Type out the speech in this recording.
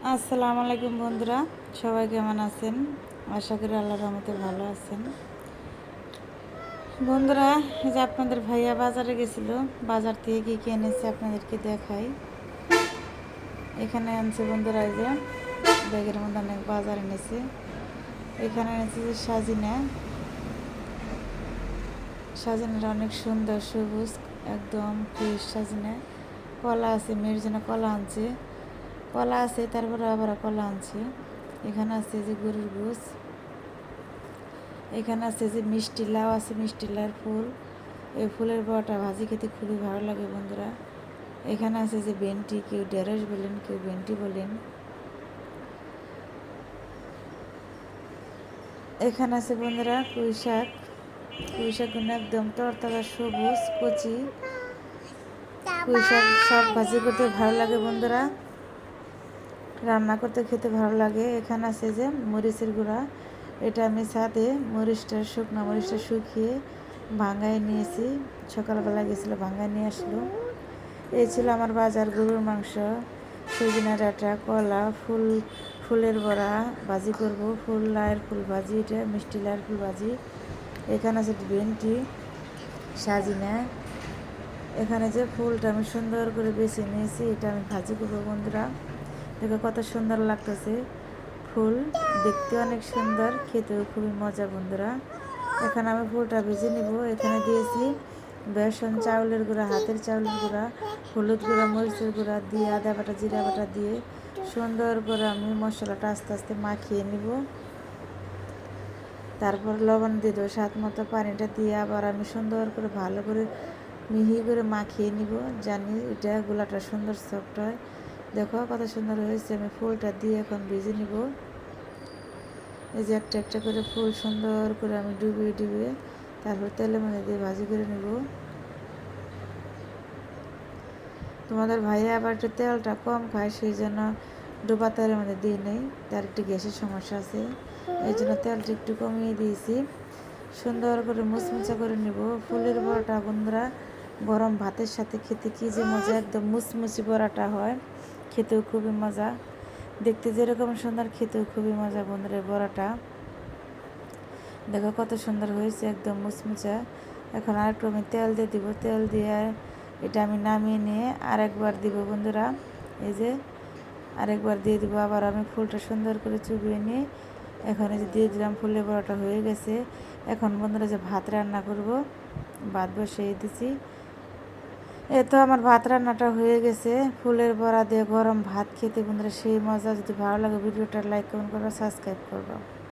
আসসালামু আলাইকুম বন্ধুরা, সবাই কেমন আছেন? আশা করি আল্লাহর রহমতে ভালো আছেন। বন্ধুরা, এই যে আপনাদের ভাইয়া বাজারে গেছিল, বাজার থেকে কী কী এনেছে আপনাদেরকে দেখাই। এখানে আনছে বন্ধুরা, এই যে ব্যাগের মধ্যে অনেক বাজার এনেছে। এখানে এনেছে যে সাজিনাটা অনেক সুন্দর, সবুজ, একদম ফ্রেশ সাজিনা। কলা আছে, মেয়ের জন্য কলা আনছে, কলা আছে, তারপরে আবার কলা আনছে। এখানে আছে যে গরুর গোস, এখানে আছে যে মিষ্টি লাউ আছে, মিষ্টি লাউয়ের ফুল। এই ফুলের বড়াটা ভাজি খেতে খুবই ভালো লাগে বন্ধুরা। এখানে আছে যে ভেন্ডি, কেউ ঢেঁড়স বলেন, কেউ ভেন্ডি বলেন। এখানে আছে বন্ধুরা পুঁই শাক, পুঁই শাকগুলো একদম তরতাজা সবুজ কচি। পুঁই শাক ভাজি করতে ভালো লাগে বন্ধুরা, রান্না করতে খেতে ভালো লাগে। এখানে আছে যে মরিচের গুঁড়া, এটা আমি ছাদে শুকনো মরিচটা শুকিয়ে ভাঙায় নিয়েছি, সকালবেলা গেছিলো ভাঙায় নিয়ে আসলো। এই ছিল আমার বাজার। গরুর মাংস, সজনা ডাঁটা, কলা, ফুলের বড়া ভাজি করব, লাউয়ের ফুল ভাজি, এটা মিষ্টি লাউয়ের ফুল ভাজি। এখানে আছে ভেন্ডি, সাজিনা। এখানে যে ফুলটা আমি সুন্দর করে বেছে নিয়েছি, এটা আমি ভাজি করবো বন্ধুরা। দেখো কত সুন্দর লাগতেছে, ফুল দেখতে অনেক সুন্দর, খেতেও খুবই মজা বন্ধুরা। এখানে আমি ফুলটা ভেজে নিব। এখানে দিয়েছি বেসন, চাউলের গুঁড়া, হাতের চাউলের গুঁড়া, হলুদ গুঁড়া, মরিচের গুঁড়া দিয়ে, আদা বাটা, জিরা বাটা দিয়ে সুন্দর করে আমি মশলাটা আস্তে আস্তে মাখিয়ে নিব। তারপর লবণ দিয়ে দেবো স্বাদ মতো, পানিটা দিয়ে আবার আমি সুন্দর করে ভালো করে মিহি করে মাখিয়ে নিব, জানি এটা গোলাটা সুন্দর সফট হয়। দেখো কত সুন্দর হয়েছে। আমি ফুলটা দিয়ে এখন ভেজে নিব। এই যে একটা একটা করে ফুল সুন্দর করে আমি ডুবিয়ে তারপর তেলের মধ্যে দিয়ে ভাজি করে নেব। তোমাদের ভাইয়া আবার একটু তেলটা কম খায়, সেই জন্য ডোবা তেলের মধ্যে দিয়ে নেই, তার একটু গ্যাসের সমস্যা আছে, এই জন্য তেলটা একটু কমিয়ে দিয়েছি। সুন্দর করে মুচমুচা করে নেব। ফুলের বড়াটা বন্ধুরা গরম ভাতের সাথে খেতে কী যে মজা, একদম মুচমুচি বড়াটা হয়, খেতেও খুবই মজা। দেখতে যেরকম সুন্দর, খেতেও খুবই মজা বন্ধুরা। বড়াটা দেখো কত সুন্দর হয়েছে, একদম মুচমুচা। এখন আরেকটু আমি তেল দিয়ে দিব, তেল দিয়ে এটা আমি নামিয়ে নিয়ে আরেকবার দিব বন্ধুরা। এই যে আরেকবার দিয়ে দিব, আবার আমি ফুলটা সুন্দর করে চুবিয়ে নিয়ে এখন এই যে দিয়ে দিলাম। ফুলের বড়াটা হয়ে গেছে। এখন বন্ধুরা যে ভাত রান্না করব, ভাত বসিয়ে দিছি। তো আমার ভাত রান্নাটা হয়ে গেছে। ফুলের বড়া দিয়ে গরম ভাত খেতে বন্ধুরা সেই মজা। যদি ভালো লাগে ভিডিওটা লাইক কমেন্ট করবা, সাবস্ক্রাইব করবা।